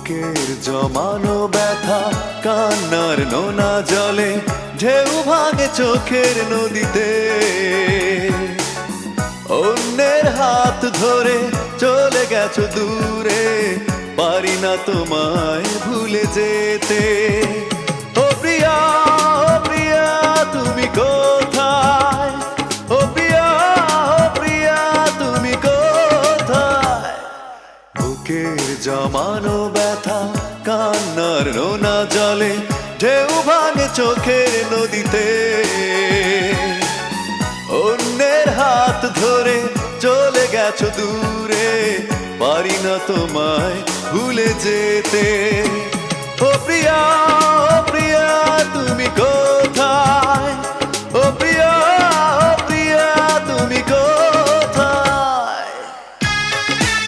বুকের জমানো ব্যথা কান্নার নোনা জলে ঢেউ ভাঙে চোখের নদীতে অন্যের হাত ধরে চলে গেছো দূরে পারি না তোমায় ভুলে যেতে ও প্রিয়া তুমি কোথায় ও প্রিয়া তুমি কোথায় বুকের জমানো ব্যথা কান্নার নোনা জলে ঢেউ ভাঙে চোখের নদীতে অন্যের হাত ধরে চলে গেছো দূরে পারি না তোমায় ভুলে যেতে ও প্রিয়া তুমি কোথায় ও প্রিয়া তুমি কোথায়